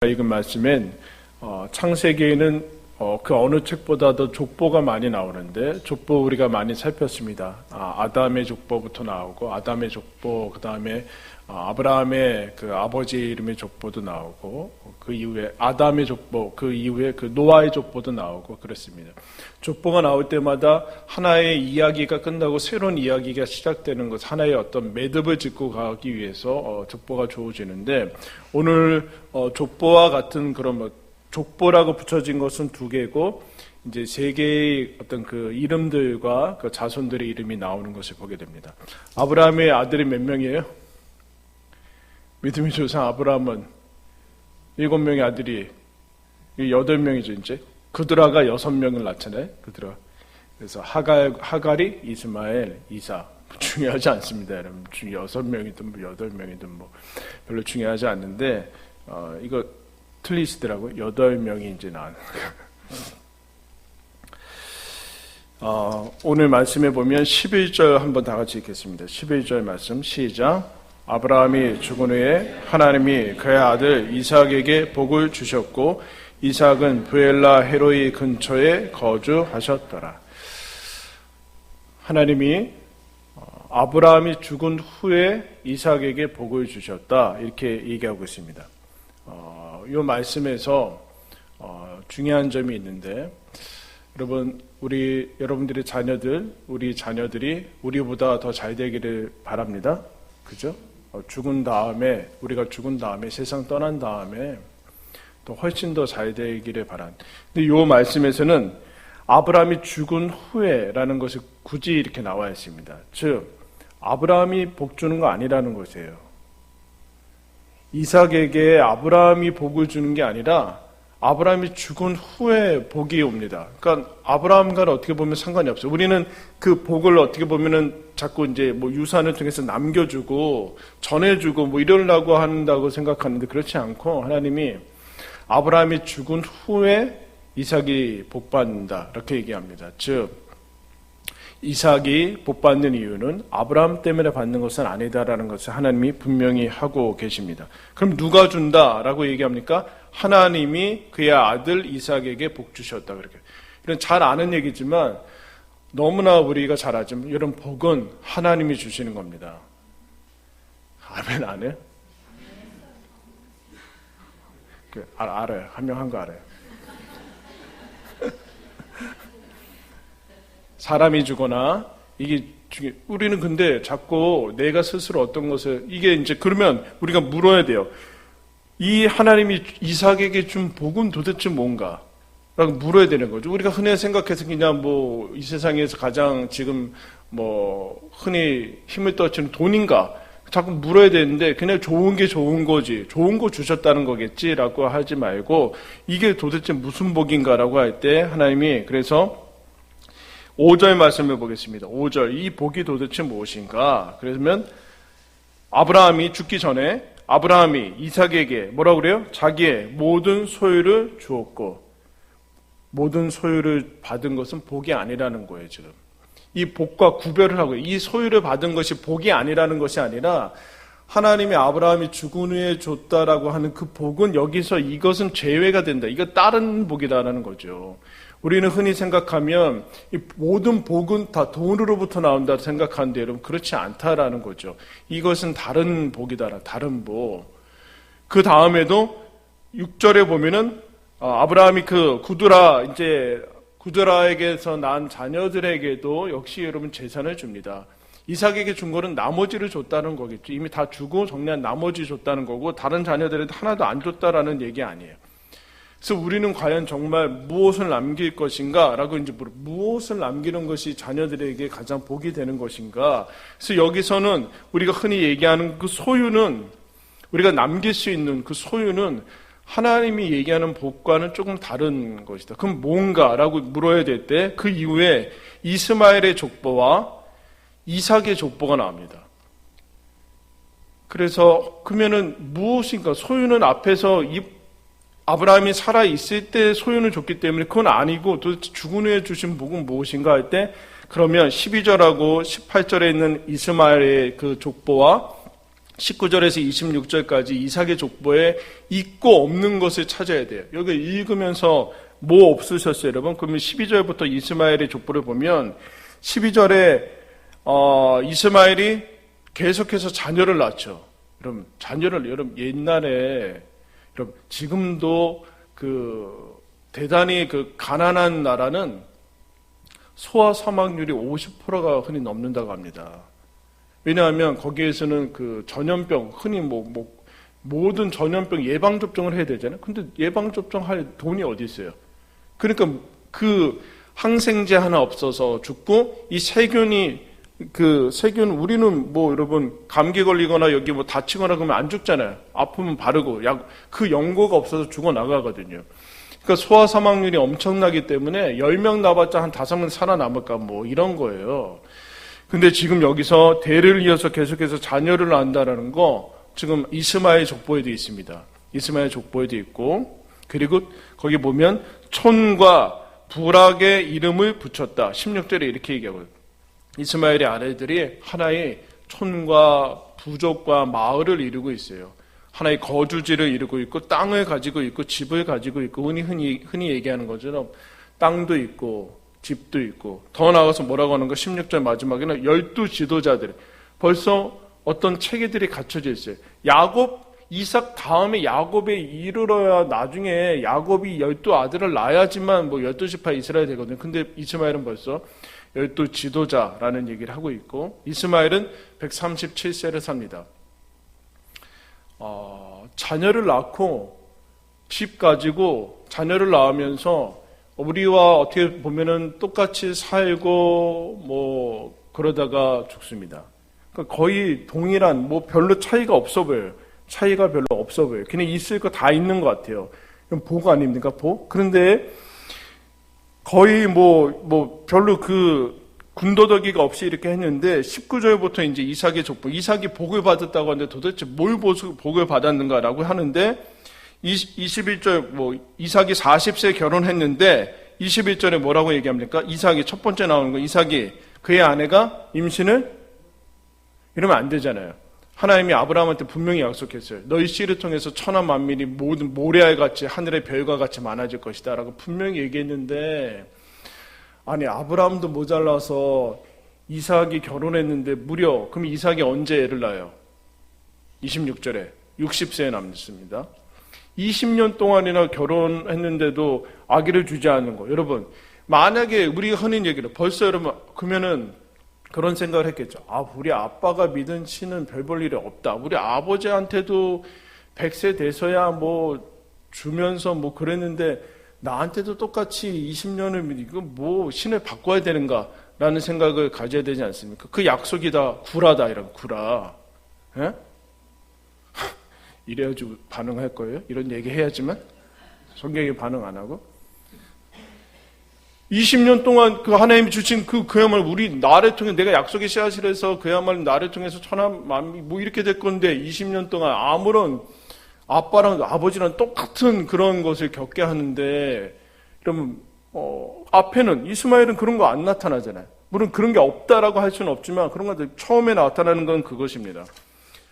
읽은 말씀엔 창세기에는 그 어느 책보다도 족보가 많이 나오는데 족보 우리가 많이 살폈습니다. 아담의 족보부터 나오고 아담의 족보, 그 다음에 아브라함의 그 아버지 이름의 족보도 나오고 그 이후에 아담의 족보, 그 이후에 그 노아의 족보도 나오고 그렇습니다. 족보가 나올 때마다 하나의 이야기가 끝나고 새로운 이야기가 시작되는 것, 하나의 어떤 매듭을 짓고 가기 위해서 족보가 주어지는데 오늘 족보와 같은 그런 족보라고 붙여진 것은 두 개고 이제 세 개의 어떤 그 이름들과 그 자손들의 이름이 나오는 것을 보게 됩니다. 아브라함의 아들이 몇 명이에요? 믿음의 조상 아브라함은 7명의 아들이 8명이죠 이제. 그드라가 6명을 낳잖아요. 그드라. 그래서 하갈이 이스마엘, 이사. 중요하지 않습니다, 여러분. 6명이든 8명이든 별로 중요하지 않는데 이거 틀리시더라고요. 8명이 이제 나오는 거예요. 오늘 말씀에 보면 11절 한번 다 같이 읽겠습니다. 11절 말씀 시작. 아브라함이 죽은 후에 하나님이 그의 아들 이삭에게 복을 주셨고 이삭은 브엘라 헤로이 근처에 거주하셨더라. 하나님이 아브라함이 죽은 후에 이삭에게 복을 주셨다 이렇게 얘기하고 있습니다. 이 말씀에서 중요한 점이 있는데 여러분 여러분들의 자녀들 우리 자녀들이 우리보다 더 잘 되기를 바랍니다. 그죠? 죽은 다음에 우리가 죽은 다음에 세상 떠난 다음에 또 훨씬 더 잘 되기를 바란. 근데 이 말씀에서는 아브라함이 죽은 후에라는 것이 굳이 이렇게 나와 있습니다. 즉 아브라함이 복 주는 거 아니라는 것이에요. 이삭에게 아브라함이 복을 주는 게 아니라 아브라함이 죽은 후에 복이 옵니다. 그러니까 아브라함과는 어떻게 보면 상관이 없어요. 우리는 그 복을 어떻게 보면은 자꾸 이제 유산을 통해서 남겨주고 전해주고 이러려고 한다고 생각하는데 그렇지 않고 하나님이 아브라함이 죽은 후에 이삭이 복받는다 이렇게 얘기합니다. 즉 이삭이 복받는 이유는 아브라함 때문에 받는 것은 아니다라는 것을 하나님이 분명히 하고 계십니다. 그럼 누가 준다라고 얘기합니까? 하나님이 그의 아들 이삭에게 복 주셨다. 그렇게 이런 잘 아는 얘기지만 너무나 우리가 잘 알지만 이런 복은 하나님이 주시는 겁니다. 아멘 안 해요? 알아요. 한 명 한 거 알아요. 사람이 주거나 이게 우리는 근데 자꾸 내가 스스로 어떤 것을 이게 이제 그러면 우리가 물어야 돼요. 이 하나님이 이삭에게 준 복은 도대체 뭔가? 라고 물어야 되는 거죠. 우리가 흔히 생각해서 그냥 이 세상에서 가장 지금 흔히 힘을 떨치는 돈인가? 자꾸 물어야 되는데 그냥 좋은 게 좋은 거지. 좋은 거 주셨다는 거겠지라고 하지 말고 이게 도대체 무슨 복인가라고 할 때 하나님이 그래서 5절 말씀을 보겠습니다. 5절 이 복이 도대체 무엇인가? 그러면 아브라함이 죽기 전에 아브라함이 이삭에게 뭐라고 그래요? 자기의 모든 소유를 주었고 모든 소유를 받은 것은 복이 아니라는 거예요. 지금 이 복과 구별을 하고 이 소유를 받은 것이 복이 아니라는 것이 아니라 하나님이 아브라함이 죽은 후에 줬다라고 하는 그 복은 여기서 이것은 제외가 된다. 이거 다른 복이다라는 거죠. 우리는 흔히 생각하면 이 모든 복은 다 돈으로부터 나온다 생각하는데 여러분 그렇지 않다라는 거죠. 이것은 다른 복이다. 다른 복. 그 다음에도 6절에 보면은 아브라함이 그 구드라에게서 난 자녀들에게도 역시 여러분 재산을 줍니다. 이삭에게 준 거는 나머지를 줬다는 거겠죠. 이미 다 주고 정리한 나머지 줬다는 거고 다른 자녀들한테 하나도 안 줬다라는 얘기 아니에요. 그래서 우리는 과연 정말 무엇을 남길 것인가? 라고 이제 무엇을 남기는 것이 자녀들에게 가장 복이 되는 것인가? 그래서 여기서는 우리가 흔히 얘기하는 그 소유는 우리가 남길 수 있는 그 소유는 하나님이 얘기하는 복과는 조금 다른 것이다. 그럼 뭔가라고 물어야 될 때 그 이후에 이스마엘의 족보와 이삭의 족보가 나옵니다. 그래서 그러면은 무엇인가? 소유는 앞에서 아브라함이 살아있을 때 소유는 줬기 때문에 그건 아니고 도대체 죽은 후에 주신 복은 무엇인가 할 때 그러면 12절하고 18절에 있는 이스마엘의 그 족보와 19절에서 26절까지 이삭의 족보에 있고 없는 것을 찾아야 돼요. 여기 읽으면서 뭐 없으셨어요, 여러분? 그러면 12절부터 이스마엘의 족보를 보면 12절에 이스마엘이 계속해서 자녀를 낳죠. 여러분 옛날에 여러분 지금도 대단히 가난한 나라는 소아 사망률이 50%가 흔히 넘는다고 합니다. 왜냐하면 거기에서는 전염병, 흔히 모든 전염병 예방접종을 해야 되잖아요. 근데 예방접종할 돈이 어디 있어요? 그러니까 항생제 하나 없어서 죽고, 이 세균, 우리는 여러분, 감기 걸리거나 여기 다치거나 그러면 안 죽잖아요. 아프면 바르고, 그 연고가 없어서 죽어나가거든요. 그러니까 소아 사망률이 엄청나기 때문에 10명 나봤자 한 5명 살아남을까, 이런 거예요. 근데 지금 여기서 대를 이어서 계속해서 자녀를 낳는다라는 거 지금 이스마엘 족보에도 있습니다. 이스마엘 족보에도 있고, 그리고 거기 보면 촌과 부락의 이름을 붙였다. 16절에 이렇게 얘기하고요. 이스마엘의 아내들이 하나의 촌과 부족과 마을을 이루고 있어요. 하나의 거주지를 이루고 있고 땅을 가지고 있고 집을 가지고 있고 흔히 얘기하는 것처럼 땅도 있고 집도 있고, 더 나아가서 뭐라고 하는 거 16절 마지막에는 12 지도자들, 벌써 어떤 체계들이 갖춰져 있어요. 이삭 다음에 야곱에 이르러야 나중에 야곱이 12 아들을 낳아야지만 12지파 이스라엘 되거든요. 근데 이스마엘은 벌써 12 지도자라는 얘기를 하고 있고, 이스마엘은 137세를 삽니다. 자녀를 낳고 집 가지고 자녀를 낳으면서 우리와 어떻게 보면은 똑같이 살고 그러다가 죽습니다. 그러니까 거의 동일한 별로 차이가 없어 보여요. 차이가 별로 없어 보여요. 그냥 있을 거 다 있는 것 같아요. 그럼 복 아닙니까? 복? 그런데 거의 별로 군더더기가 없이 이렇게 했는데 19절부터 이제 이삭의 족보, 이삭이 복을 받았다고 하는데 도대체 뭘 복을 받았는가라고 하는데 21절 이삭이 40세 결혼했는데 21절에 뭐라고 얘기합니까? 이삭이 첫 번째 나오는 거, 이삭이 그의 아내가 임신을 이러면 안 되잖아요. 하나님이 아브라함한테 분명히 약속했어요. 너희 씨를 통해서 천하 만민이 모든 모래알같이 하늘의 별과 같이 많아질 것이다 라고 분명히 얘기했는데, 아니 아브라함도 모자라서 이삭이 결혼했는데 그럼 이삭이 언제 애를 낳아요? 26절에 60세에 남습니다. 20년 동안이나 결혼했는데도 아기를 주지 않는 거. 여러분, 만약에 우리가 흔히 얘기를 벌써 여러분 그러면은 그런 생각을 했겠죠. 우리 아빠가 믿은 신은 별 볼 일이 없다. 우리 아버지한테도 100세 돼서야 주면서 그랬는데 나한테도 똑같이 20년을 이거 신을 바꿔야 되는가라는 생각을 가져야 되지 않습니까? 그 약속이 다 구라다, 이런 구라. 예? 이래야지 반응할 거예요? 이런 얘기 해야지만 성경이 반응 안 하고 20년 동안 하나님이 주신 그야말로 우리 나를 통해 내가 약속의 씨앗이라서 그야말로 나를 통해서 천하 만민 이렇게 될 건데 20년 동안 아무런 아빠랑 아버지랑 똑같은 그런 것을 겪게 하는데, 그러면 앞에는 이스마엘은 그런 거 안 나타나잖아요. 물론 그런 게 없다라고 할 수는 없지만 그런 것들 처음에 나타나는 건 그것입니다.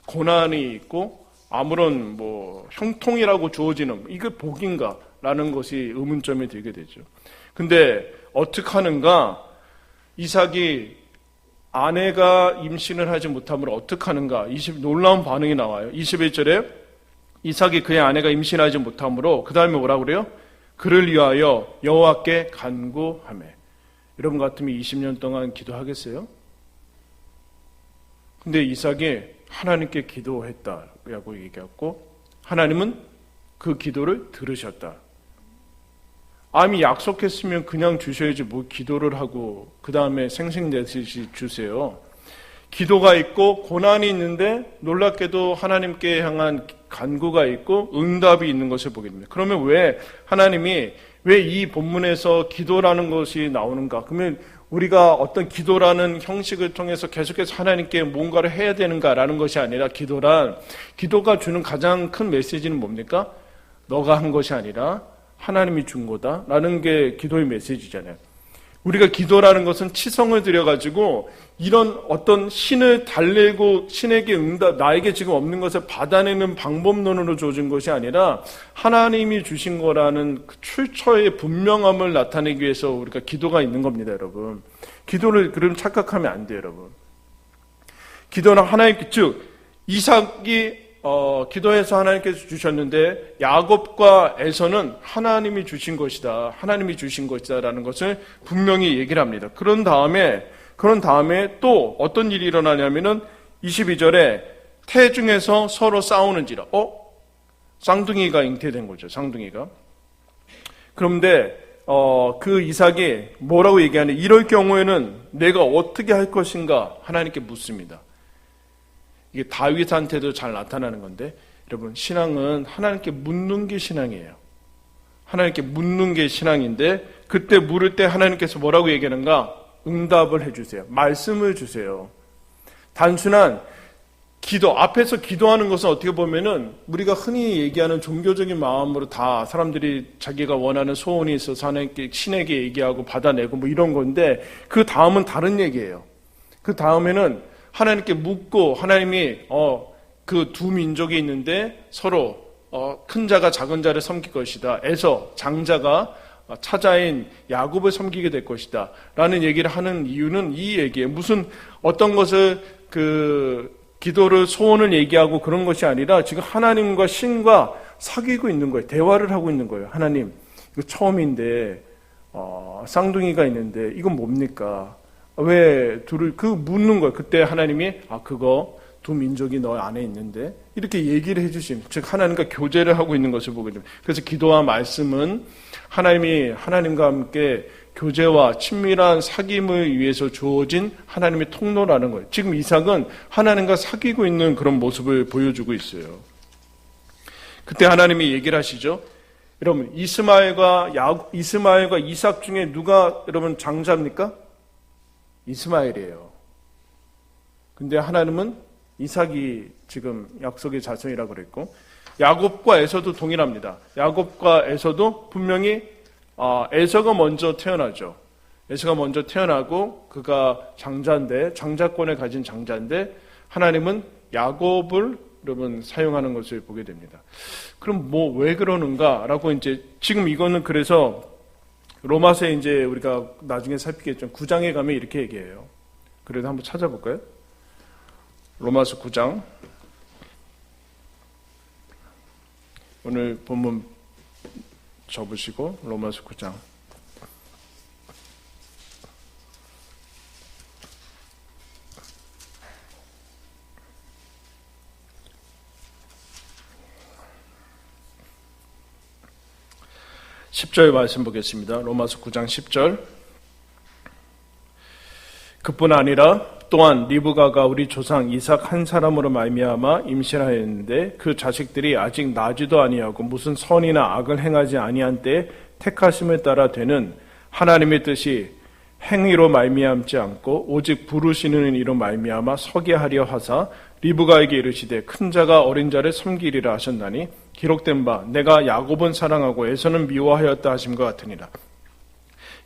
고난이 있고 아무런 형통이라고 주어지는 이게 복인가라는 것이 의문점이 들게 되죠. 근데 어떻게 하는가? 이삭이 아내가 임신을 하지 못함으로 어떻게 하는가? 놀라운 반응이 나와요. 21절에 이삭이 그의 아내가 임신하지 못함으로 그 다음에 뭐라고 그래요? 그를 위하여 여호와께 간구하며. 여러분 같으면 20년 동안 기도하겠어요? 근데 이삭이 하나님께 기도했다라고 얘기했고 하나님은 그 기도를 들으셨다. 아미 약속했으면 그냥 주셔야지 기도를 하고 그 다음에 생색내듯이 주세요. 기도가 있고 고난이 있는데 놀랍게도 하나님께 향한 간구가 있고 응답이 있는 것을 보게 됩니다. 그러면 왜 하나님이 왜 이 본문에서 기도라는 것이 나오는가? 그러면 우리가 어떤 기도라는 형식을 통해서 계속해서 하나님께 뭔가를 해야 되는가라는 것이 아니라 기도가 주는 가장 큰 메시지는 뭡니까? 너가 한 것이 아니라 하나님이 준 거다라는 게 기도의 메시지잖아요. 우리가 기도라는 것은 치성을 들여가지고 이런 어떤 신을 달래고 신에게 응답, 나에게 지금 없는 것을 받아내는 방법론으로 주어진 것이 아니라 하나님이 주신 거라는 그 출처의 분명함을 나타내기 위해서 우리가 기도가 있는 겁니다, 여러분. 기도를 그럼 착각하면 안 돼요, 여러분. 기도는 하나님, 즉 이삭이 기도해서 하나님께서 주셨는데 야곱과 에서는 하나님이 주신 것이다. 하나님이 주신 것이다라는 것을 분명히 얘기를 합니다. 그런 다음에 또 어떤 일이 일어나냐면은 22절에 태중에서 서로 싸우는지라. 쌍둥이가 잉태된 거죠. 쌍둥이가. 그런데 그 이삭이 뭐라고 얘기하냐? 이럴 경우에는 내가 어떻게 할 것인가 하나님께 묻습니다. 이게 다윗한테도 잘 나타나는 건데, 여러분, 신앙은 하나님께 묻는 게 신앙이에요. 하나님께 묻는 게 신앙인데, 그때 물을 때 하나님께서 뭐라고 얘기하는가? 응답을 해주세요. 말씀을 주세요. 단순한 기도, 앞에서 기도하는 것은 어떻게 보면은 우리가 흔히 얘기하는 종교적인 마음으로 다 사람들이 자기가 원하는 소원이 있어서 하나님께, 신에게 얘기하고 받아내고 뭐 이런 건데, 그 다음은 다른 얘기예요. 그 다음에는 하나님께 묻고 하나님이 그 두 민족이 있는데 서로 큰 자가 작은 자를 섬길 것이다. 에서 장자가 차자인 야곱을 섬기게 될 것이다. 라는 얘기를 하는 이유는 이 얘기예요. 무슨 어떤 것을 기도를 소원을 얘기하고 그런 것이 아니라 지금 하나님과 신과 사귀고 있는 거예요. 대화를 하고 있는 거예요. 하나님, 이거 처음인데 쌍둥이가 있는데 이건 뭡니까? 왜 둘을 묻는 거예요. 그때 하나님이 그거 두 민족이 너 안에 있는데 이렇게 얘기를 해주심. 즉 하나님과 교제를 하고 있는 것을 보게 됩니다. 그래서 기도와 말씀은 하나님이 하나님과 함께 교제와 친밀한 사귐을 위해서 주어진 하나님의 통로라는 거예요. 지금 이삭은 하나님과 사귀고 있는 그런 모습을 보여주고 있어요. 그때 하나님이 얘기를 하시죠. 여러분, 이스마엘과 이삭 중에 누가 여러분 장자입니까? 이스마엘이에요. 근데 하나님은 이삭이 지금 약속의 자손이라고 그랬고, 야곱과 에서도 동일합니다. 야곱과 에서도 분명히 에서가 먼저 태어나죠. 에서가 먼저 태어나고 그가 장자권을 가진 장자인데 하나님은 야곱을 여러분 사용하는 것을 보게 됩니다. 그럼 왜 그러는가라고 이제 지금 이거는 그래서 로마서에 이제 우리가 나중에 살피겠죠. 9장에 가면 이렇게 얘기해요. 그래도 한번 찾아볼까요? 로마서 9장. 오늘 본문 접으시고 로마서 9장. (10절) 말씀 보겠습니다. 로마서 9장 10절. 그뿐 아니라 또한 리브가가 우리 조상 이삭 한 사람으로 말미암아 임신하였는데 그 자식들이 아직 나지도 아니하고 무슨 선이나 악을 행하지 아니한 때에 택하심을 따라 되는 하나님의 뜻이 행위로 말미암지 않고 오직 부르시는 이로 말미암아 서게 하려 하사 리브가에게 이르시되 큰 자가 어린 자를 섬기리라 하셨나니 기록된 바 내가 야곱은 사랑하고 에서는 미워하였다 하심과 같으니라.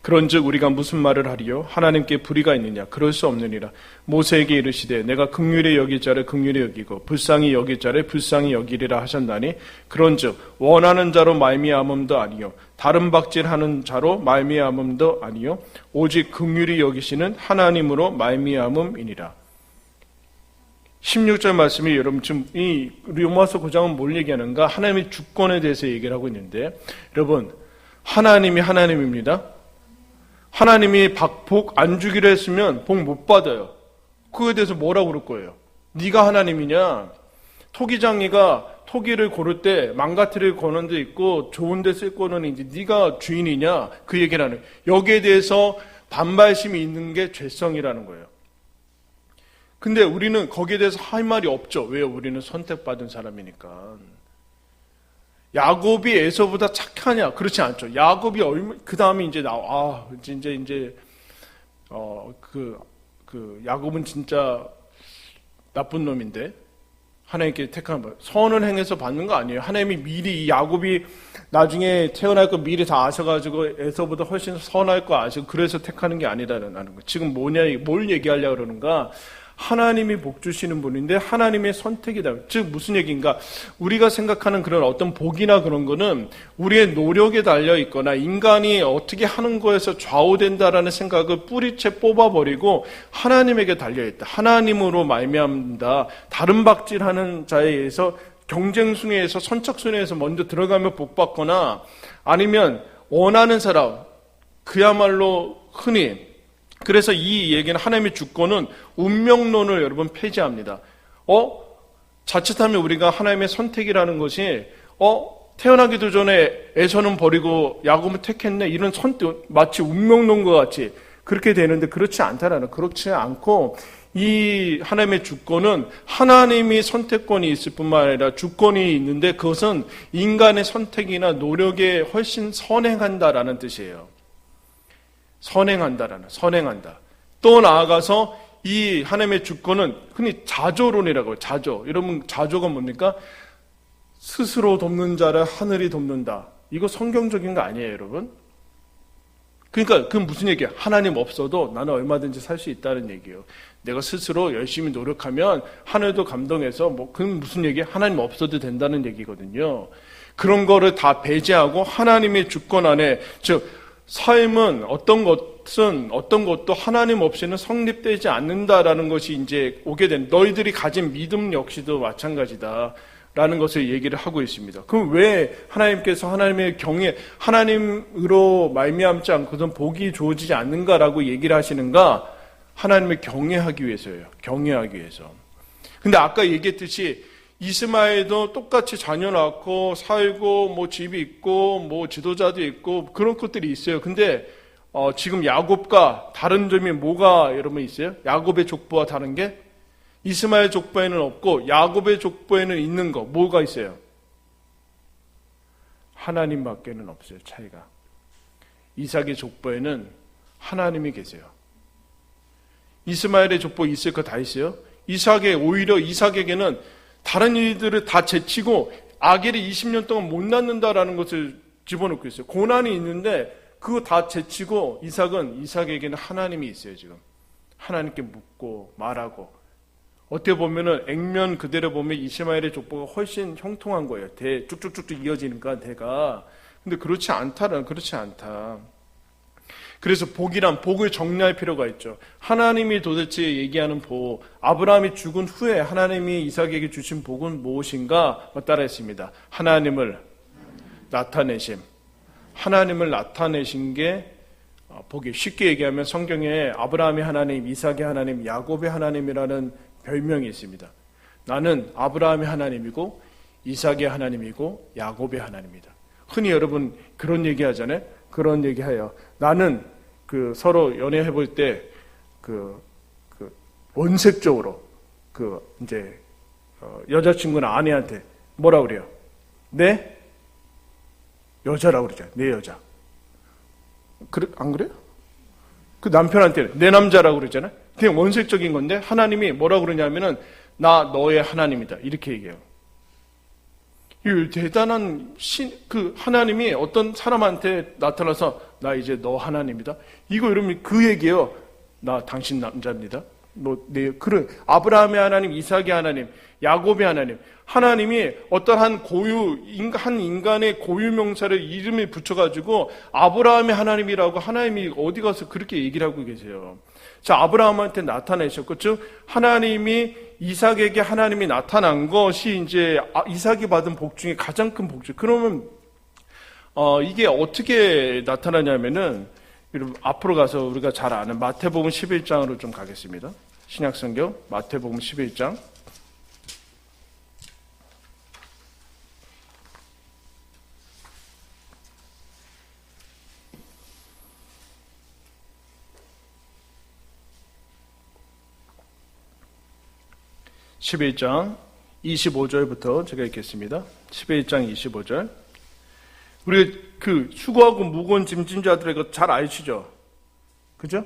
그런즉 우리가 무슨 말을 하리요? 하나님께 불의가 있느냐? 그럴 수 없느니라. 모세에게 이르시되 내가 긍휼히 여길 자를 긍휼히 여기고 불쌍히 여길 자를 불쌍히 여기리라 하셨나니 그런즉 원하는 자로 말미암음도 아니요 다른 박질하는 자로 말미암음도 아니요 오직 긍휼히 여기시는 하나님으로 말미암음이니라. 16절 말씀이 여러분 지금 이 로마서 9장은 뭘 얘기하는가? 하나님의 주권에 대해서 얘기를 하고 있는데 여러분 하나님이 하나님입니다. 하나님이 복 안 주기로 했으면 복 못 받아요. 그거에 대해서 뭐라고 그럴 거예요? 네가 하나님이냐? 토기장이가 토기를 고를 때 망가트를 거는 데 있고 좋은 데 쓸 거는 이제 네가 주인이냐? 그 얘기를 하는 거예요. 여기에 대해서 반발심이 있는 게 죄성이라는 거예요. 근데 우리는 거기에 대해서 할 말이 없죠. 왜요? 우리는 선택받은 사람이니까. 야곱이 에서보다 착하냐? 그렇지 않죠. 야곱이 그 다음에 이제 야곱은 진짜 나쁜 놈인데 하나님께 택한 거. 선을 행해서 받는 거 아니에요. 하나님이 미리 이 야곱이 나중에 태어날 거 미리 다 아셔가지고 에서보다 훨씬 선할 거 아시고 그래서 택하는 게 아니라는 거. 지금 뭘 얘기하려고 그러는가? 하나님이 복 주시는 분인데 하나님의 선택이다. 즉 무슨 얘기인가? 우리가 생각하는 그런 어떤 복이나 그런 거는 우리의 노력에 달려 있거나 인간이 어떻게 하는 거에서 좌우된다라는 생각을 뿌리채 뽑아버리고 하나님에게 달려 있다. 하나님으로 말미암다. 다른 박질하는 자에 의해서 경쟁순위에서 선착순위에서 먼저 들어가면 복 받거나 아니면 원하는 사람 그야말로 흔히 그래서 이 얘기는 하나님의 주권은 운명론을 여러분 폐지합니다. 자칫하면 우리가 하나님의 선택이라는 것이 태어나기도 전에 에서는 버리고 야곱은 택했네 이런 선택 마치 운명론과 같이 그렇게 되는데 그렇지 않다라는 그렇지 않고 이 하나님의 주권은 하나님이 선택권이 있을 뿐만 아니라 주권이 있는데 그것은 인간의 선택이나 노력에 훨씬 선행한다라는 뜻이에요. 선행한다. 또 나아가서 이 하나님의 주권은 흔히 자조론이라고 해요. 자조. 여러분 자조가 뭡니까? 스스로 돕는 자를 하늘이 돕는다. 이거 성경적인 거 아니에요, 여러분? 그러니까 그건 무슨 얘기야? 하나님 없어도 나는 얼마든지 살 수 있다는 얘기예요. 내가 스스로 열심히 노력하면 하늘도 감동해서 그건 무슨 얘기야? 하나님 없어도 된다는 얘기거든요. 그런 거를 다 배제하고 하나님의 주권 안에 즉 삶은 어떤 것도 하나님 없이는 성립되지 않는다라는 것이 이제 오게 된 너희들이 가진 믿음 역시도 마찬가지다라는 것을 얘기를 하고 있습니다. 그럼 왜 하나님께서 하나님의 경외, 하나님으로 말미암지 않고선 복이 주어지지 않는가라고 얘기를 하시는가? 하나님을 경외하기 위해서예요. 경외하기 위해서. 근데 아까 얘기했듯이 이스마엘도 똑같이 자녀 낳고 살고 집이 있고 지도자도 있고 그런 것들이 있어요. 근데 지금 야곱과 다른 점이 뭐가 여러분 있어요? 야곱의 족보와 다른 게 이스마엘 족보에는 없고 야곱의 족보에는 있는 거 뭐가 있어요? 하나님밖에는 없어요. 차이가. 이삭의 족보에는 하나님이 계세요. 이스마엘의 족보 있을 거 다 있어요. 오히려 이삭에게는 다른 이들을 다 제치고 아기를 20년 동안 못 낳는다라는 것을 집어넣고 있어요. 고난이 있는데 그거 다 제치고 이삭에게는 하나님이 있어요. 지금 하나님께 묻고 말하고 어떻게 보면은 액면 그대로 보면 이스마엘의 족보가 훨씬 형통한 거예요. 쭉쭉쭉쭉 이어지니까 대가. 근데 그렇지 않다. 그래서 복을 정리할 필요가 있죠. 하나님이 도대체 얘기하는 복, 아브라함이 죽은 후에 하나님이 이삭에게 주신 복은 무엇인가? 따라했습니다. 하나님을 나타내신 게 복이. 쉽게 얘기하면 성경에 아브라함의 하나님, 이삭의 하나님, 야곱의 하나님이라는 별명이 있습니다. 나는 아브라함의 하나님이고 이삭의 하나님이고 야곱의 하나님이다. 흔히 여러분 그런 얘기 하잖아요. 그런 얘기 해요. 나는 서로 연애해 볼 때 원색적으로 이제 여자친구나 아내한테 뭐라 그래요? 내 여자라고 그러죠. 내 여자. 안 그래요? 그 남편한테는 내 남자라고 그러잖아요. 그냥 원색적인 건데 하나님이 뭐라고 그러냐면은 나 너의 하나님이다. 이렇게 얘기해요. 이 대단한 하나님이 어떤 사람한테 나타나서 나 이제 너 하나님이다. 이거 여러분 그 얘기예요. 나 당신 남자입니다. 그래 아브라함의 하나님, 이삭의 하나님, 야곱의 하나님. 하나님이 어떠한 한 인간의 고유명사를 이름을 붙여가지고 아브라함의 하나님이라고 하나님이 어디 가서 그렇게 얘기를 하고 계세요. 자, 아브라함한테 나타내셨고, 즉 하나님이 이삭에게 하나님이 나타난 것이 이제 이삭이 받은 복 중에 가장 큰 복주. 그러면 이게 어떻게 나타나냐면은 여러분 앞으로 가서 우리가 잘 아는 마태복음 11장으로 좀 가겠습니다. 신약성경 마태복음 11장. (11장) 25절부터 제가 읽겠습니다. 11장 25절. 우리 수고하고 무거운 짐진 자들의 것 잘 아시죠? 그죠?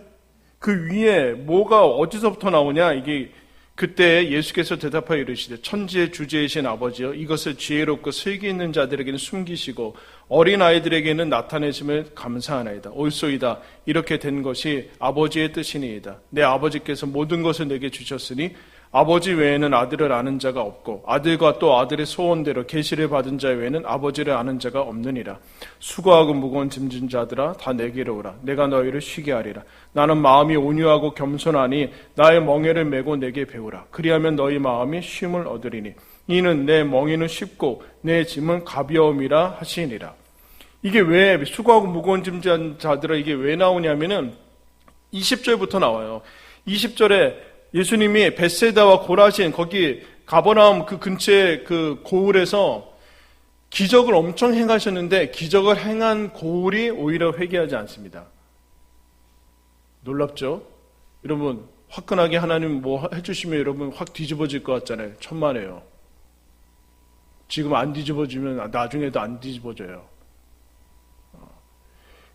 그 위에 뭐가 어디서부터 나오냐? 이게 그때 예수께서 대답하여 이르시되 천지의 주제이신 아버지여 이것을 지혜롭고 슬기 있는 자들에게는 숨기시고 어린 아이들에게는 나타내심을 감사하나이다. 옳소이다. 이렇게 된 것이 아버지의 뜻이니이다. 내 아버지께서 모든 것을 내게 주셨으니 아버지 외에는 아들을 아는 자가 없고 아들과 또 아들의 소원대로 계시를 받은 자 외에는 아버지를 아는 자가 없느니라. 수고하고 무거운 짐진 자들아 다 내게로 오라. 내가 너희를 쉬게 하리라. 나는 마음이 온유하고 겸손하니 나의 멍에를 메고 내게 배우라. 그리하면 너희 마음이 쉼을 얻으리니 이는 내 멍에는 쉽고 내 짐은 가벼움이라 하시니라. 이게 왜 수고하고 무거운 짐진 자들아 이게 왜 나오냐면은 20절부터 나와요. 20절에 예수님이 벳세다와 고라신 거기 가버나움 그 근처에 그 고을에서 기적을 엄청 행하셨는데 기적을 행한 고을이 오히려 회개하지 않습니다. 놀랍죠? 여러분 화끈하게 하나님 뭐 해주시면 여러분 확 뒤집어질 것 같잖아요. 천만에요. 지금 안 뒤집어지면 나중에도 안 뒤집어져요.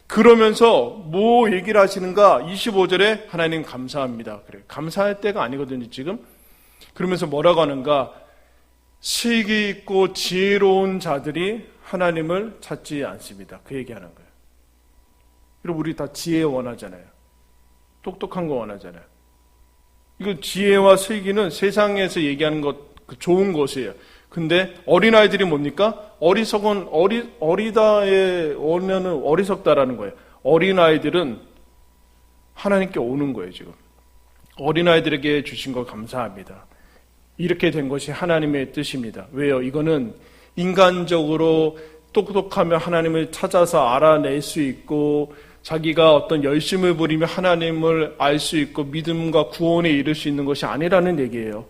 그러면서 뭐 얘기를 하시는가? 25절에 하나님 감사합니다. 그래, 감사할 때가 아니거든요, 지금. 그러면서 뭐라고 하는가? 슬기 있고 지혜로운 자들이 하나님을 찾지 않습니다. 그 얘기하는 거예요. 여러분, 우리 다 지혜 원하잖아요. 똑똑한 거 원하잖아요. 이거 지혜와 슬기는 세상에서 얘기하는 것, 좋은 것이에요. 근데 어린아이들이 뭡니까? 어리다에 오면은 어리석다라는 거예요. 어린아이들은 하나님께 오는 거예요, 지금. 어린아이들에게 주신 거 감사합니다. 이렇게 된 것이 하나님의 뜻입니다. 왜요? 이거는 인간적으로 똑똑하며 하나님을 찾아서 알아낼 수 있고 자기가 어떤 열심을 부리며 하나님을 알 수 있고 믿음과 구원에 이를 수 있는 것이 아니라는 얘기예요.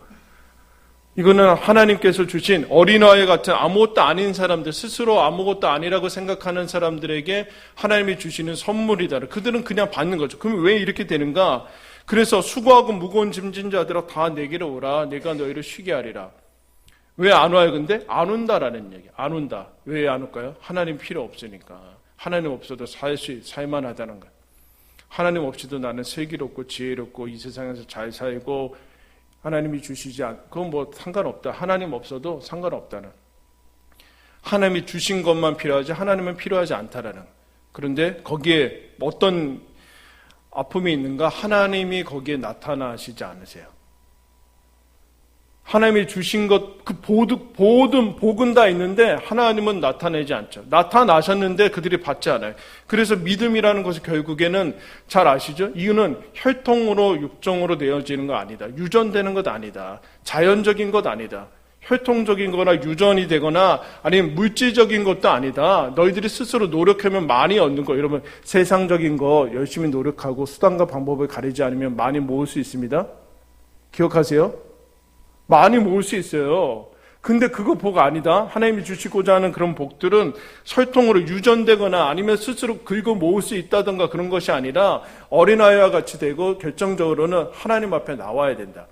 이거는 하나님께서 주신 어린아이 같은 아무것도 아닌 사람들, 스스로 아무것도 아니라고 생각하는 사람들에게 하나님이 주시는 선물이다. 그들은 그냥 받는 거죠. 그럼 왜 이렇게 되는가? 그래서 수고하고 무거운 짐진 자들아 다 내게로 오라. 내가 너희를 쉬게 하리라. 왜 안 와요? 근데 안 온다라는 얘기. 안 온다. 왜 안 올까요? 하나님 필요 없으니까. 하나님 없어도 살만하다는 거예요. 하나님 없이도 나는 슬기롭고 지혜롭고 이 세상에서 잘 살고 하나님이 주시지 않고 그건 뭐 상관없다. 하나님 없어도 상관없다는. 하나님이 주신 것만 필요하지 하나님은 필요하지 않다라는. 그런데 거기에 어떤 아픔이 있는가? 하나님이 거기에 나타나시지 않으세요. 하나님이 주신 것, 그 모든 복은 다 있는데 하나님은 나타내지 않죠. 나타나셨는데 그들이 받지 않아요. 그래서 믿음이라는 것이 결국에는 잘 아시죠? 이유는 혈통으로 육정으로 되어지는 거 아니다. 유전되는 것 아니다. 자연적인 것 아니다. 혈통적인 거나 유전이 되거나 아니면 물질적인 것도 아니다. 너희들이 스스로 노력하면 많이 얻는 거. 여러분 세상적인 거 열심히 노력하고 수단과 방법을 가리지 않으면 많이 모을 수 있습니다. 기억하세요? 많이 모을 수 있어요. 근데 그거 복 아니다. 하나님이 주시고자 하는 그런 복들은 혈통으로 유전되거나 아니면 스스로 긁어 모을 수 있다던가 그런 것이 아니라 어린아이와 같이 되고 결정적으로는 하나님 앞에 나와야 된다.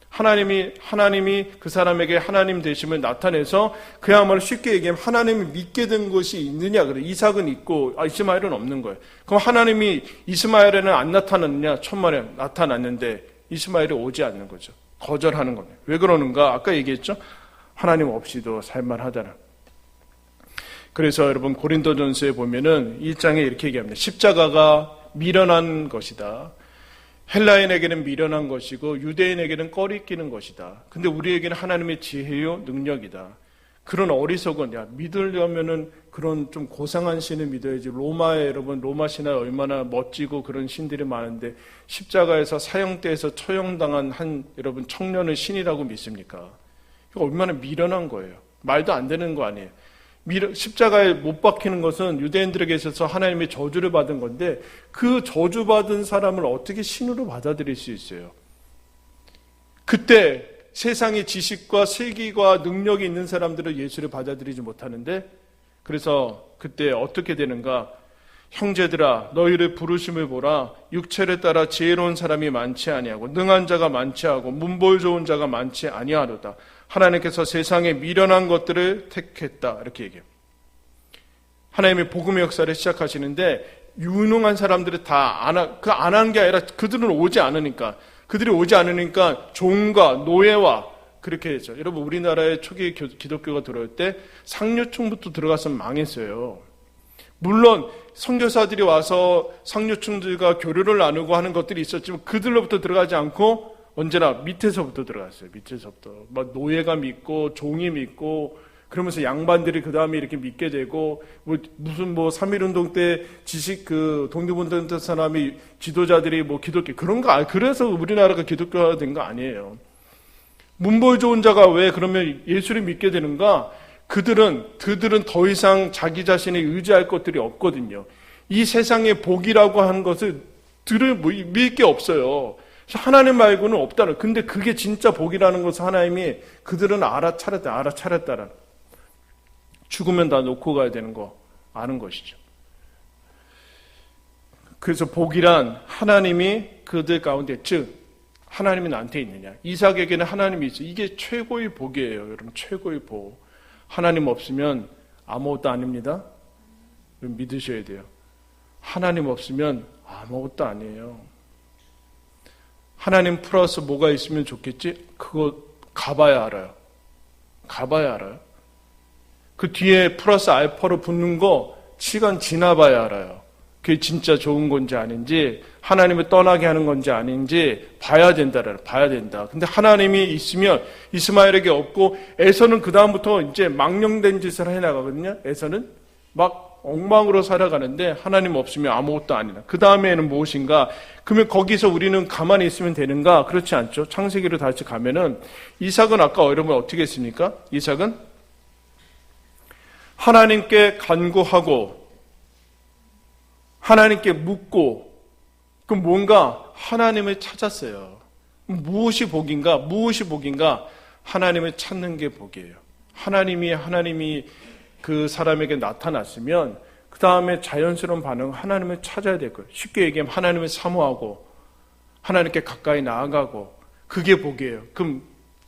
하나님이 그 사람에게 하나님 되심을 나타내서 그야말로 쉽게 얘기하면 하나님을 믿게 된 것이 있느냐. 그래. 이삭은 있고 이스마엘은 없는 거예요. 그럼 하나님이 이스마엘에는 안 나타났느냐? 천만에 나타났는데 이스마엘이 오지 않는 거죠. 거절하는 겁니다. 왜 그러는가? 아까 얘기했죠? 하나님 없이도 살만하다는. 그래서 여러분 고린도전서에 보면은 1장에 이렇게 얘기합니다. 십자가가 미련한 것이다. 헬라인에게는 미련한 것이고 유대인에게는 꺼리끼는 것이다. 근데 우리에게는 하나님의 지혜요 능력이다. 그런 어리석은 믿으려면은 그런 좀 고상한 신을 믿어야지. 로마에 여러분 로마 신화 얼마나 멋지고 그런 신들이 많은데 십자가에서 사형대에서 처형당한 한 여러분 청년을 신이라고 믿습니까? 이거 얼마나 미련한 거예요. 말도 안 되는 거 아니에요. 십자가에 못 박히는 것은 유대인들에게 있어서 하나님의 저주를 받은 건데 그 저주받은 사람을 어떻게 신으로 받아들일 수 있어요? 그때 세상의 지식과 슬기와 능력이 있는 사람들은 예수를 받아들이지 못하는데 그래서 그때 어떻게 되는가? 형제들아 너희를 부르심을 보라. 육체를 따라 지혜로운 사람이 많지 아니하고 능한 자가 많지 않고 문볼 좋은 자가 많지 아니하로다. 하나님께서 세상에 미련한 것들을 택했다. 이렇게 얘기해요. 하나님의 복음의 역사를 시작하시는데 유능한 사람들이 다 안 한 게 아니라 그들은 오지 않으니까 그들이 오지 않으니까 종과 노예와 그렇게 했죠. 여러분, 우리나라에 초기 기독교가 들어올 때 상류층부터 들어가서 망했어요. 물론 선교사들이 와서 상류층들과 교류를 나누고 하는 것들이 있었지만 그들로부터 들어가지 않고 언제나 밑에서부터 들어갔어요. 밑에서부터. 막 노예가 믿고 종이 믿고 그러면서 양반들이 그 다음에 이렇게 믿게 되고 무슨 3.1운동 때 독립운동 때 사람이 지도자들이 기독교 그런 거 그래서 우리나라가 기독교화 된 거 아니에요. 문벌 좋은 자가 왜 그러면 예수를 믿게 되는가? 그들은 더 이상 자기 자신이 의지할 것들이 없거든요. 이 세상의 복이라고 하는 것을 믿을 게 없어요. 하나님 말고는 없다는. 근데 그게 진짜 복이라는 것을 하나님이 그들은 알아차렸다라는. 죽으면 다 놓고 가야 되는 거 아는 것이죠. 그래서 복이란 하나님이 그들 가운데, 즉 하나님이 나한테 있느냐. 이삭에게는 하나님이 있어요. 이게 최고의 복이에요. 여러분, 최고의 복. 하나님 없으면 아무것도 아닙니다. 믿으셔야 돼요. 하나님 없으면 아무것도 아니에요. 하나님 플러스 뭐가 있으면 좋겠지? 그거 가봐야 알아요. 가봐야 알아요. 그 뒤에 플러스 알파로 붙는 거 시간 지나봐야 알아요. 그게 진짜 좋은 건지 아닌지, 하나님을 떠나게 하는 건지 아닌지 봐야 된다. 근데 하나님이 있으면 이스마엘에게 없고, 에서는 그 다음부터 이제 망령된 짓을 해나가거든요. 에서는 막 엉망으로 살아가는데 하나님 없으면 아무것도 아니다. 그 다음에는 무엇인가? 그러면 거기서 우리는 가만히 있으면 되는가? 그렇지 않죠. 창세기로 다시 가면은 이삭은 아까 여러분 어떻게 했습니까? 이삭은 하나님께 간구하고 하나님께 묻고, 그럼 뭔가 하나님을 찾았어요. 무엇이 복인가? 하나님을 찾는 게 복이에요. 하나님이 그 사람에게 나타났으면 그 다음에 자연스러운 반응은 하나님을 찾아야 될 거예요. 쉽게 얘기하면 하나님을 사모하고 하나님께 가까이 나아가고, 그게 복이에요. 그럼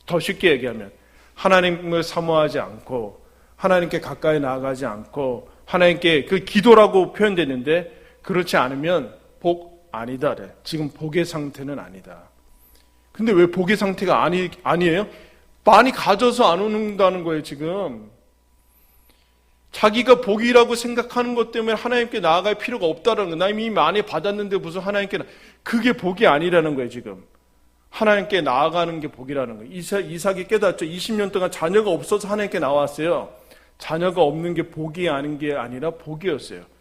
더 쉽게 얘기하면 하나님을 사모하지 않고 하나님께 가까이 나아가지 않고 하나님께, 그 기도라고 표현되는데 그렇지 않으면 복 아니다. 지금 복의 상태는 아니다. 근데 왜 복의 상태가 아니에요? 많이 가져서 안 오는다는 거예요, 지금. 자기가 복이라고 생각하는 것 때문에 하나님께 나아갈 필요가 없다는 거예요. 나 이미 많이 받았는데 무슨 하나님께 그게 복이 아니라는 거예요, 지금. 하나님께 나아가는 게 복이라는 거예요. 이삭이 깨닫죠. 20년 동안 자녀가 없어서 하나님께 나왔어요. 자녀가 없는 게 복이 아닌 게 아니라 복이었어요.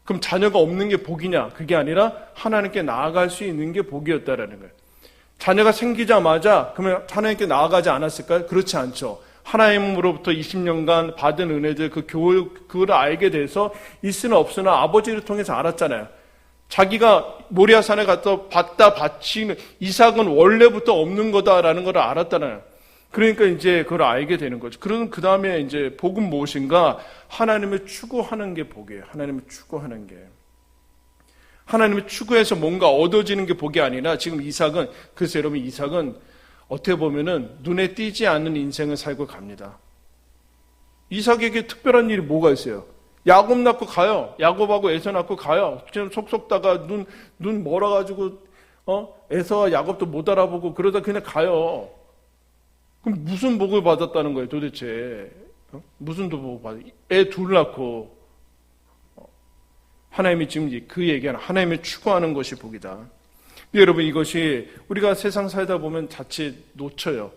그럼 자녀가 없는 게 복이냐? 그게 아니라 하나님께 나아갈 수 있는 게 복이었다라는 거예요. 자녀가 생기자마자 그러면 하나님께 나아가지 않았을까요? 그렇지 않죠. 하나님으로부터 20년간 받은 은혜들, 그 교육, 그걸 알게 돼서 있으나 없으나 아버지를 통해서 알았잖아요. 자기가 모리아산에 가서 바치는 이삭은 원래부터 없는 거다라는 걸 알았잖아요. 그러니까 이제 그걸 알게 되는 거죠. 그럼 그 다음에 이제 복은 무엇인가? 하나님을 추구하는 게 복이에요. 하나님을 추구하는 게. 하나님을 추구해서 뭔가 얻어지는 게 복이 아니라, 지금 이삭은, 그래서 여러분 이삭은 어떻게 보면은 눈에 띄지 않는 인생을 살고 갑니다. 이삭에게 특별한 일이 뭐가 있어요? 야곱 낳고 가요. 야곱하고 에서 낳고 가요. 그냥 속 썩다가 눈 멀어가지고, 에서와 야곱도 못 알아보고 그러다 그냥 가요. 그럼 무슨 복을 받았다는 거예요, 도대체? 무슨 복을 받았어요? 애 둘 낳고. 하나님이 지금 그 얘기하는, 하나님을 추구하는 것이 복이다. 여러분, 이것이 우리가 세상 살다 보면 자칫 놓쳐요.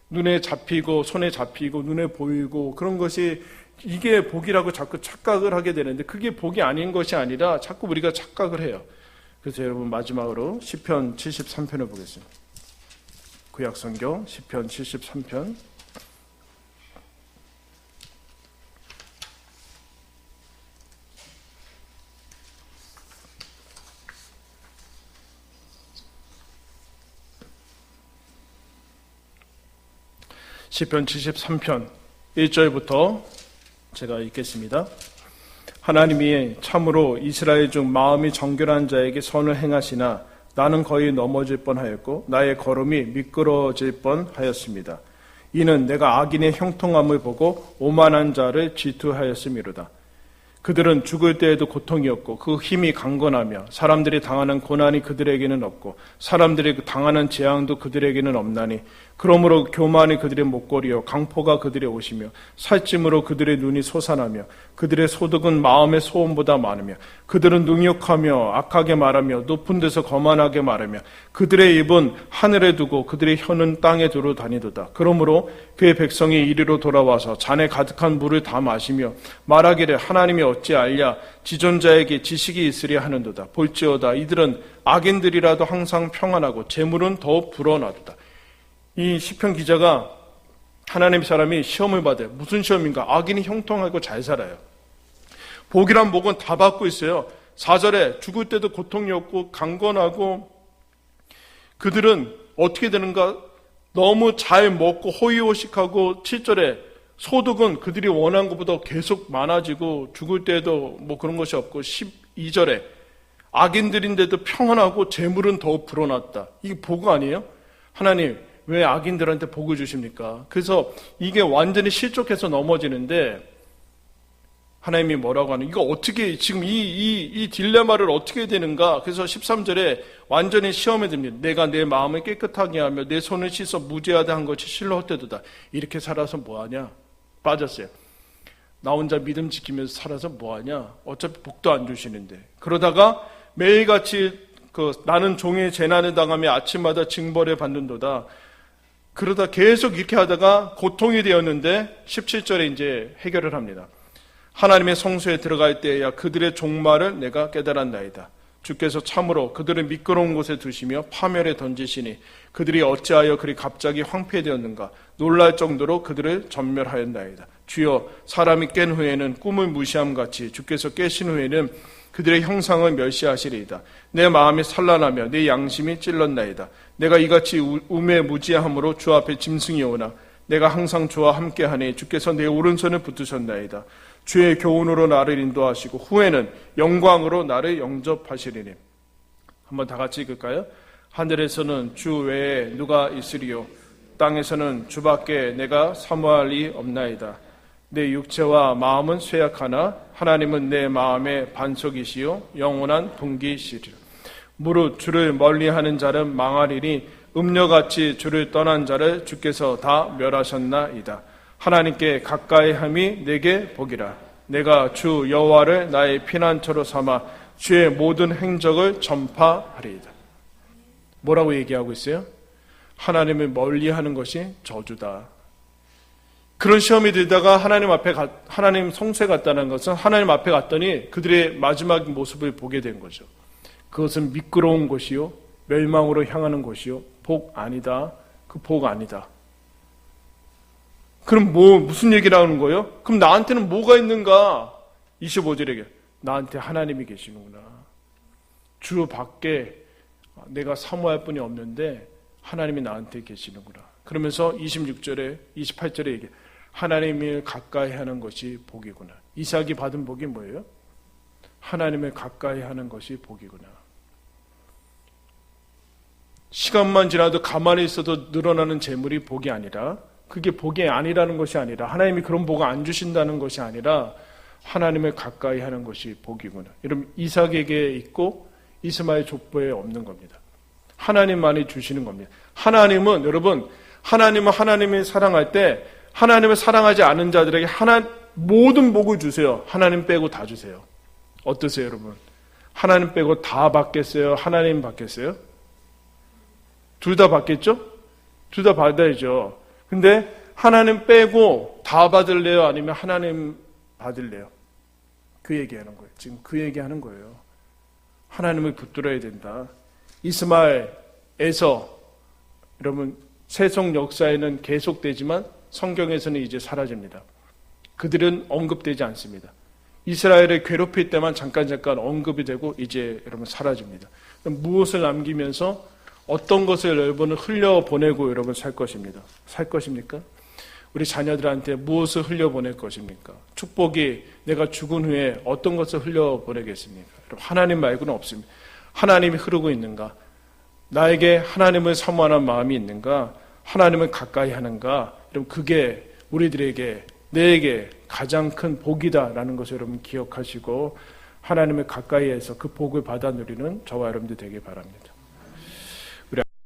눈에 잡히고 손에 잡히고 눈에 보이고 그런 것이 이게 복이라고 자꾸 착각을 하게 되는데, 그게 복이 아닌 것이 아니라 자꾸 우리가 착각을 해요. 그래서 여러분, 마지막으로 시편 73편을 보겠습니다. 구약성경 시편 73편. 시편 73편 1절부터 제가 읽겠습니다. 하나님이 참으로 이스라엘 중 마음이 정결한 자에게 선을 행하시나 나는 거의 넘어질 뻔하였고 나의 걸음이 미끄러질 뻔하였습니다. 이는 내가 악인의 형통함을 보고 오만한 자를 질투하였음이로다. 그들은 죽을 때에도 고통이 없고 그 힘이 강건하며 사람들이 당하는 고난이 그들에게는 없고 사람들이 당하는 재앙도 그들에게는 없나니 그러므로 교만이 그들의 목걸이요 강포가 그들의 옷이며 살찜으로 그들의 눈이 솟아나며 그들의 소득은 마음의 소원보다 많으며 그들은 능욕하며 악하게 말하며 높은 데서 거만하게 말하며 그들의 입은 하늘에 두고 그들의 혀는 땅에 두루 다니도다. 그러므로 그의 백성이 이리로 돌아와서 잔에 가득한 물을 다 마시며 말하기를 하나님이 어찌 알랴 지존자에게 지식이 있으랴 하는도다. 볼지어다 이들은 악인들이라도 항상 평안하고 재물은 더 불어나도다. 이 시편 기자가 하나님 사람이 시험을 받아요. 무슨 시험인가? 악인이 형통하고 잘 살아요. 복이란 복은 다 받고 있어요. 4절에 죽을 때도 고통이 없고 강건하고 그들은 어떻게 되는가? 너무 잘 먹고 호의호식하고 7절에 소득은 그들이 원한 것보다 계속 많아지고 죽을 때도 뭐 그런 것이 없고 12절에 악인들인데도 평안하고 재물은 더 불어났다. 이게 복 아니에요? 하나님 왜 악인들한테 복을 주십니까? 그래서 이게 완전히 실족해서 넘어지는데 하나님이 뭐라고 하는 이거 어떻게 지금 이 딜레마를 어떻게 되는가? 그래서 13절에 완전히 시험에 듭니다. 내가 내 마음을 깨끗하게 하며 내 손을 씻어 무죄하다 한 것이 실로 헛되도다. 이렇게 살아서 뭐하냐? 빠졌어요. 나 혼자 믿음 지키면서 살아서 뭐하냐? 어차피 복도 안 주시는데. 그러다가 매일같이 나는 종의 재난을 당하며 아침마다 징벌을 받는도다. 그러다 계속 이렇게 하다가 고통이 되었는데 17절에 이제 해결을 합니다. 하나님의 성소에 들어갈 때에야 그들의 종말을 내가 깨달았나이다. 주께서 참으로 그들을 미끄러운 곳에 두시며 파멸에 던지시니 그들이 어찌하여 그리 갑자기 황폐되었는가 놀랄 정도로 그들을 전멸하였나이다. 주여 사람이 깬 후에는 꿈을 무시함같이 주께서 깨신 후에는 그들의 형상을 멸시하시리이다. 내 마음이 산란하며 내 양심이 찔렀나이다. 내가 이같이 우매무지함으로 주 앞에 짐승이 오나 내가 항상 주와 함께하니 주께서 내 오른손을 붙드셨나이다. 주의 교훈으로 나를 인도하시고 후에는 영광으로 나를 영접하시리니. 한번 다 같이 읽을까요? 하늘에서는 주 외에 누가 있으리요 땅에서는 주밖에 내가 사모할 리 없나이다. 내 육체와 마음은 쇠약하나 하나님은 내 마음의 반석이시요 영원한 동기시리라. 무릇 주를 멀리하는 자는 망하리니 음녀같이 주를 떠난 자를 주께서 다 멸하셨나이다. 하나님께 가까이함이 내게 복이라. 내가 주 여호와를 나의 피난처로 삼아 주의 모든 행적을 전파하리이다. 뭐라고 얘기하고 있어요? 하나님을 멀리하는 것이 저주다. 그런 시험이 들다가 하나님 성소에 갔다는 것은 하나님 앞에 갔더니 그들의 마지막 모습을 보게 된 거죠. 그것은 미끄러운 곳이요 멸망으로 향하는 곳이요 복 아니다. 그 복 아니다. 그럼 무슨 얘기를 하는 거예요? 그럼 나한테는 뭐가 있는가? 25절에 나한테 하나님이 계시는구나. 주 밖에 내가 사모할 분이 없는데 하나님이 나한테 계시는구나. 그러면서 26절에 28절에 얘기해. 하나님을 가까이 하는 것이 복이구나. 이삭이 받은 복이 뭐예요? 하나님을 가까이 하는 것이 복이구나. 시간만 지나도 가만히 있어도 늘어나는 재물이 복이 아니라 그게 복이 아니라는 것이 아니라 하나님이 그런 복을 안 주신다는 것이 아니라 하나님을 가까이 하는 것이 복이구나. 여러분 이삭에게 있고 이스마엘 족보에 없는 겁니다. 하나님만이 주시는 겁니다. 하나님은 여러분 하나님을 사랑할 때 하나님을 사랑하지 않은 자들에게 모든 복을 주세요. 하나님 빼고 다 주세요. 어떠세요 여러분? 하나님 빼고 다 받겠어요? 하나님 받겠어요? 둘 다 받겠죠? 둘 다 받아야죠. 근데 하나님 빼고 다 받을래요? 아니면 하나님 받을래요? 그 얘기하는 거예요. 지금 그 얘기하는 거예요. 하나님을 붙들어야 된다. 이스마엘에서 여러분 세속 역사에는 계속되지만 성경에서는 이제 사라집니다. 그들은 언급되지 않습니다. 이스라엘을 괴롭힐 때만 잠깐 언급이 되고 이제 여러분 사라집니다. 무엇을 남기면서 어떤 것을 여러분은 흘려보내고 여러분 살 것입니다. 살 것입니까? 우리 자녀들한테 무엇을 흘려보낼 것입니까? 축복이 내가 죽은 후에 어떤 것을 흘려보내겠습니까? 하나님 말고는 없습니다. 하나님이 흐르고 있는가? 나에게 하나님을 사모하는 마음이 있는가? 하나님을 가까이 하는가? 그럼 그게 우리들에게 내게 가장 큰 복이다라는 것을 여러분 기억하시고 하나님의 가까이에서 그 복을 받아 누리는 저와 여러분들 되길 바랍니다.